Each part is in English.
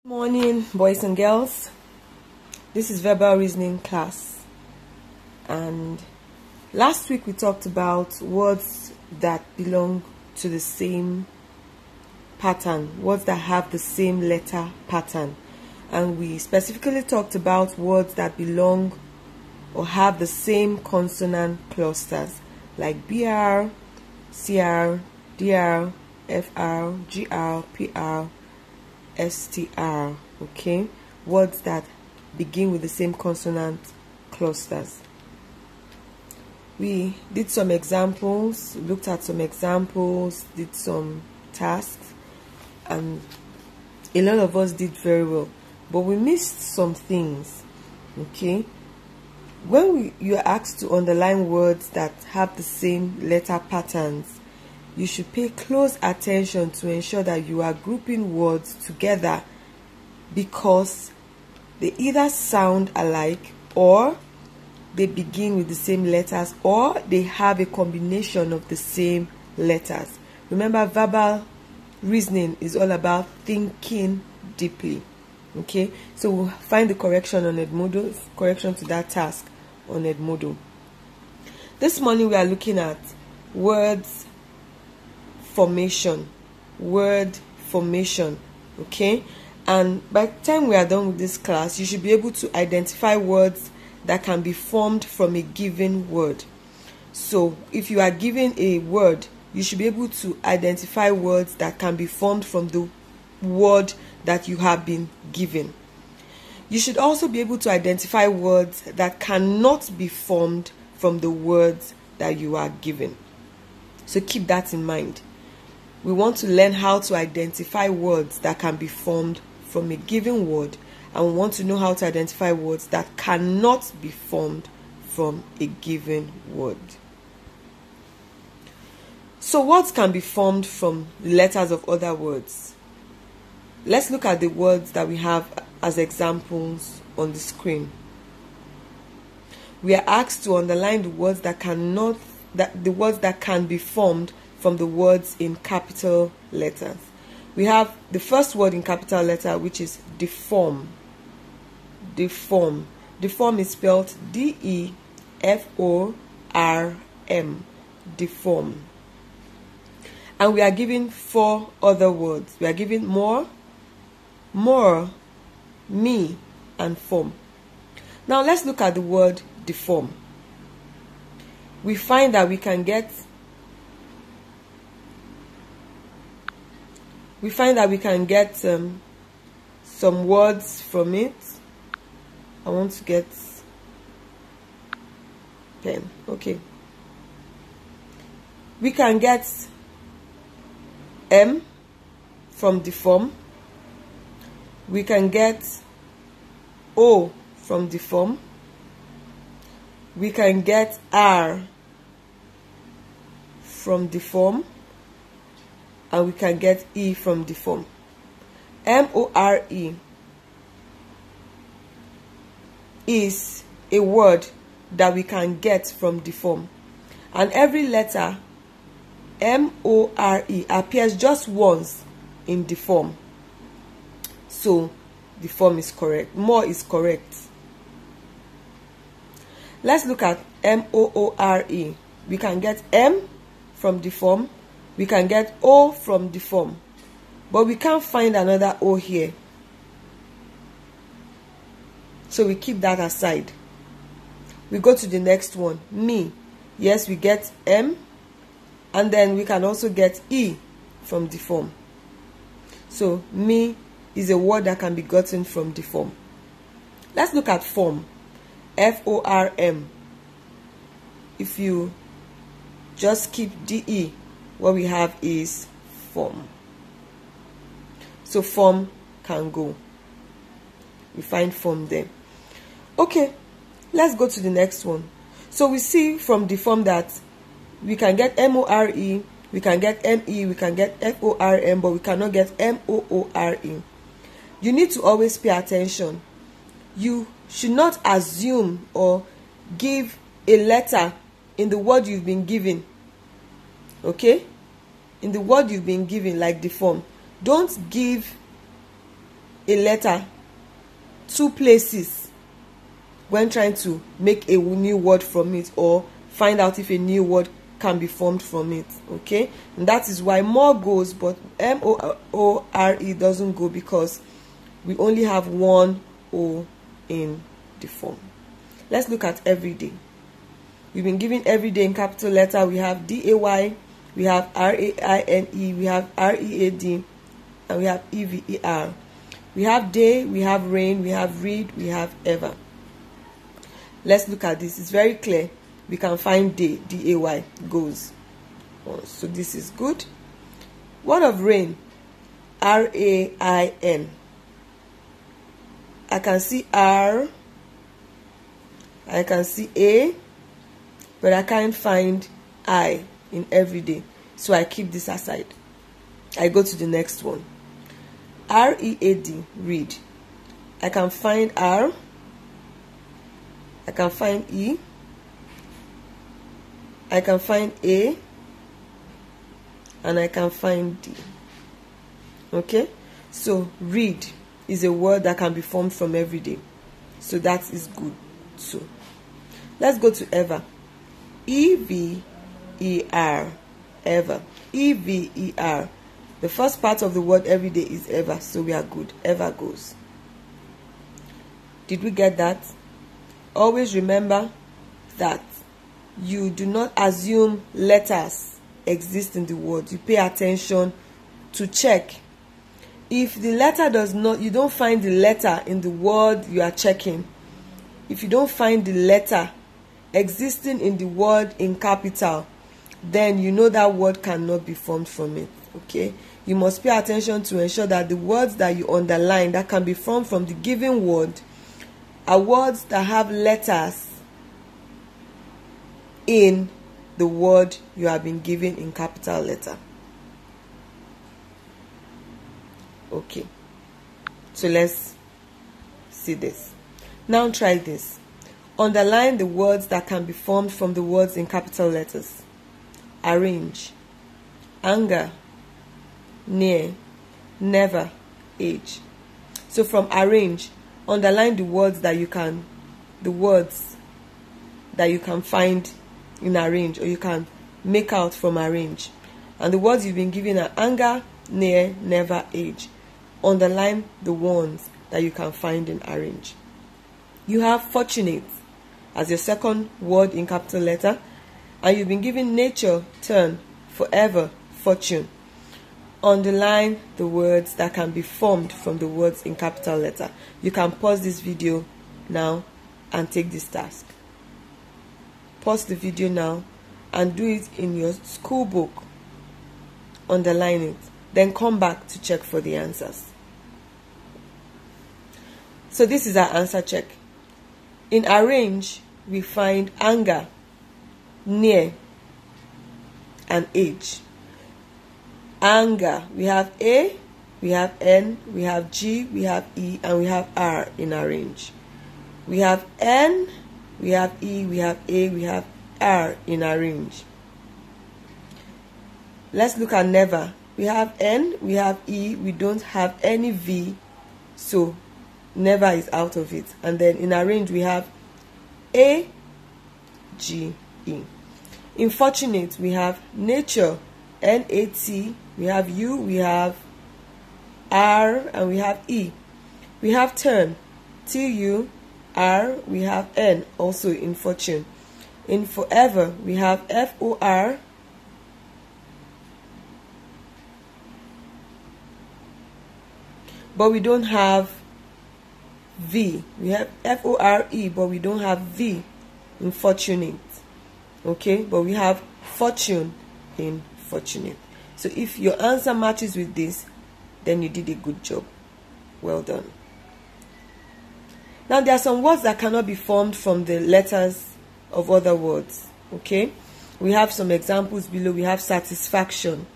Morning, boys and girls. This is verbal reasoning class, and last week we talked about words that belong to the same pattern, words that have the same letter pattern, and we specifically talked about words that belong or have the same consonant clusters like BR, CR, DR, FR, GR, PR, STR. Okay, words that begin with the same consonant clusters. We did some examples, looked at some examples, did some tasks, and a lot of us did very well, but we missed some things. Okay, when you are asked to underline words that have the same letter patterns, you should pay close attention to ensure that you are grouping words together because they either sound alike, or they begin with the same letters, or they have a combination of the same letters. Remember, verbal reasoning is all about thinking deeply. Okay, so we'll find the correction on Edmodo, correction to that task on Edmodo. This morning we are looking at words formation, word formation. Okay, and by the time we are done with this class, you should be able to identify words that can be formed from a given word. So if you are given a word, you should be able to identify words that can be formed from the word that you have been given. You should also be able to identify words that cannot be formed from the words that you are given. So keep that in mind. We want to learn how to identify words that can be formed from a given word, and we want to know how to identify words that cannot be formed from a given word. So words can be formed from the letters of other words. Let's look at the words that we have as examples on the screen. We are asked to underline the words that can be formed from the words in capital letters. We have the first word in capital letter, which is deform. Deform. Deform is spelled D-E-F-O-R-M. Deform. And we are given 4 other words. We are given more, me, and form. Now let's look at the word deform. We find that we can get some words from it. I want to get pen. Okay. We can get M from deform. We can get O from deform. We can get R from deform. And we can get E from deform. M-O-R-E is a word that we can get from deform. And every letter M-O-R-E appears just once in deform. So deform is correct. More is correct. Let's look at M-O-O-R-E. We can get M from deform. We can get O from deform, but we can't find another O here. So we keep that aside. We go to the next one, me. Yes, we get M, and then we can also get E from deform. So me is a word that can be gotten from deform. Let's look at form. F-O-R-M. If you just keep D-E, what we have is form. So form can go. We find form there. Okay, let's go to the next one. So we see from deform that we can get M-O-R-E, we can get M-E, we can get F-O-R-M, but we cannot get M-O-O-R-E. You need to always pay attention. You should not assume or give a letter in the word you've been given. Okay, in the word you've been given, like deform, don't give a letter 2 places when trying to make a new word from it, or find out if a new word can be formed from it. Okay, and that is why more goes, but M-O-O-R-E doesn't go, because we only have one O in the form. Let's look at everyday. We've been given everyday in capital letter. We have D-A-Y, we have R-A-I-N-E, we have R-E-A-D, and we have E-V-E-R. We have day, we have rain, we have read, we have ever. Let's look at this. It's very clear. We can find day, D-A-Y, goes. Oh, so this is good. What of rain? R-A-I-N. I can see R, I can see A, but I can't find I in everyday. So I keep this aside. I go to the next one. R-E-A-D, read. I can find R, I can find E, I can find A, and I can find D. Okay, so read is a word that can be formed from everyday, so that is good too. Let's go to ever. E-V-E-R, ever. E-V-E-R. The first part of the word everyday is ever, so we are good. Ever goes. Did we get that? Always remember that you do not assume letters exist in the word. You pay attention to check. If the letter does not, you don't find the letter in the word you are checking. If you don't find the letter existing in the word in capital, then you know that word cannot be formed from it. Okay, you must pay attention to ensure that the words that you underline that can be formed from the given word are words that have letters in the word you have been given in capital letter. Okay, so let's see this. Now try this. Underline the words that can be formed from the words in capital letters. Arrange, anger, near, never, age. So from arrange, underline the words that you can find in arrange, or you can make out from arrange. And the words you've been given are anger, near, never, age. Underline the ones that you can find in arrange. You have fortunate as your second word in capital letter, and you've been given nature, turn, forever, fortune. Underline the words that can be formed from the words in capital letter. You can pause this video now and take this task. Pause the video now and do it in your school book. Underline it. Then come back to check for the answers. So this is our answer check. In arrange, we find anger, near, and age. Anger, we have A, we have N, we have G, we have E, and we have R in arrange. We have N, we have E, we have A, we have R in arrange. Let's look at never. We have N, we have E, we don't have any V, so never is out of it. And then in arrange we have A, G, E. In fortunate we have nature, N-A-T, we have U, we have R, and we have E. We have turn, T-U-R, we have N, also in fortune. In forever we have F-O-R, but we don't have V. We have F-O-R-E, but we don't have V in fortunate. Okay, but we have fortune in fortunate. So if your answer matches with this, then you did a good job. Well done. Now there are some words that cannot be formed from the letters of other words. Okay, we have some examples below. We have satisfaction.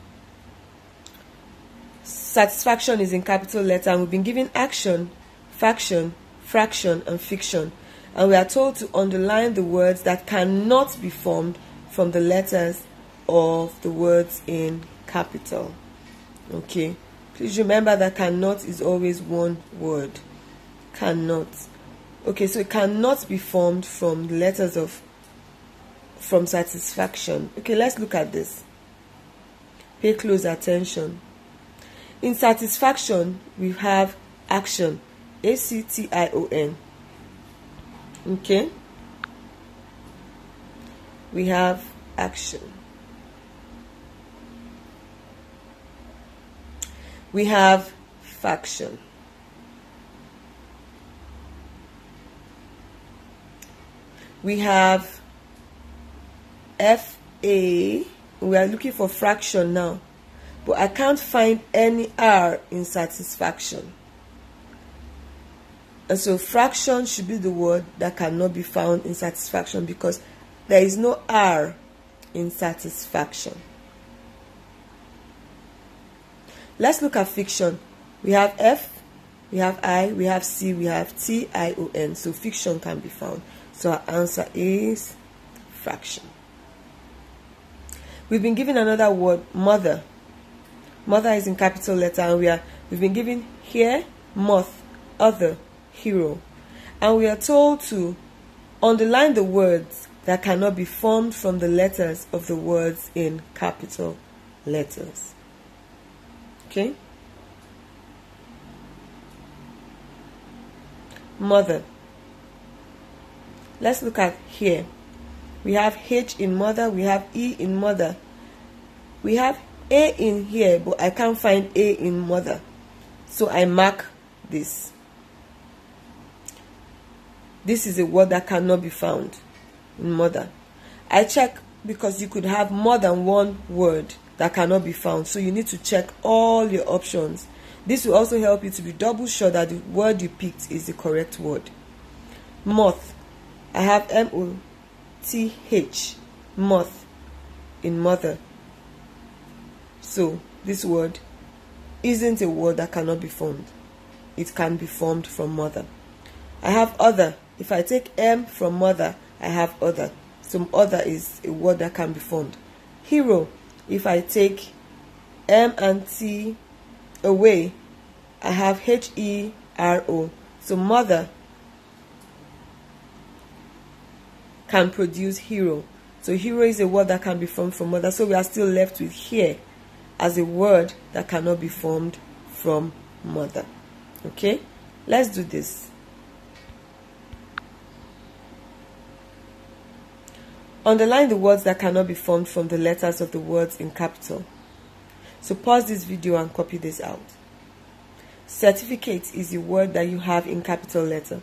Satisfaction is in capital letter, and we've been given action, faction, fraction, and fiction. And we are told to underline the words that cannot be formed from the letters of the words in capital. Okay, Please remember that cannot is always one word. Cannot. Okay, so it cannot be formed from the letters from satisfaction. Okay, let's look at this. Pay close attention. In satisfaction, we have action. A-C-T-I-O-N. Okay? We have action. We have faction. We have F-A. We are looking for fraction now. But I can't find any R in satisfaction. And so fraction should be the word that cannot be found in satisfaction because there is no R in satisfaction. Let's look at fiction. We have F, we have I, we have C, we have T-I-O-N. So fiction can be found. So our answer is fraction. We've been given another word, mother. Mother is in capital letter, and we've been given here, moth, other, hero. And we are told to underline the words that cannot be formed from the letters of the words in capital letters. Okay? Mother. Let's look at here. We have H in mother, we have E in mother. We have A in here, but I can't find A in mother. So I mark this. This is a word that cannot be found in mother. I check because you could have more than one word that cannot be found. So you need to check all your options. This will also help you to be double sure that the word you picked is the correct word. Moth. I have M-O-T-H. Moth in mother. So this word isn't a word that cannot be formed. It can be formed from mother. I have other. If I take M from mother, I have other. So other is a word that can be formed. Hero. If I take M and T away, I have H-E-R-O. So mother can produce hero. So hero is a word that can be formed from mother. So we are still left with here as a word that cannot be formed from mother. Okay? Let's do this. Underline the words that cannot be formed from the letters of the words in capital. So pause this video and copy this out. Certificate is a word that you have in capital letters.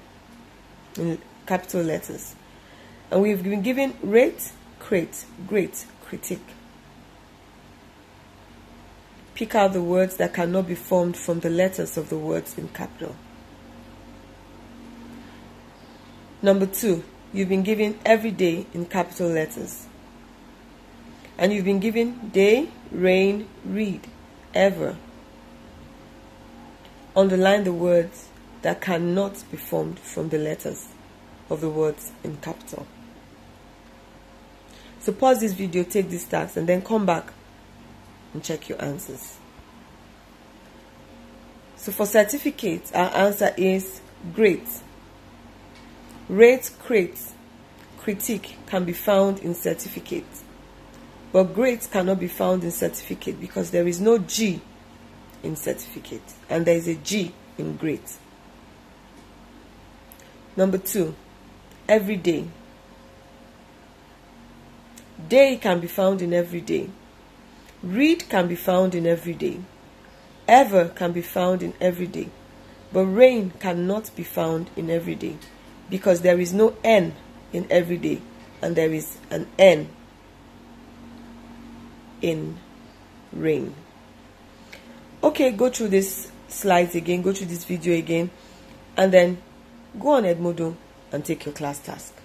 And we've been given rate, crate, great, critique. Pick out the words that cannot be formed from the letters of the words in capital. Number 2, you've been given every day in capital letters. And you've been given day, rain, read, ever. Underline the words that cannot be formed from the letters of the words in capital. So pause this video, take this task, and then come back and check your answers. So for certificate, our answer is great. Rate, crate, critique can be found in certificate. But great cannot be found in certificate because there is no G in certificate. And there is a G in great. Number 2, every day. Day can be found in every day. Read can be found in every day. Ever can be found in every day. But rain cannot be found in every day because there is no N in every day and there is an N in rain. Okay, go through these slides again, go through this video again, and then go on Edmodo and take your class task.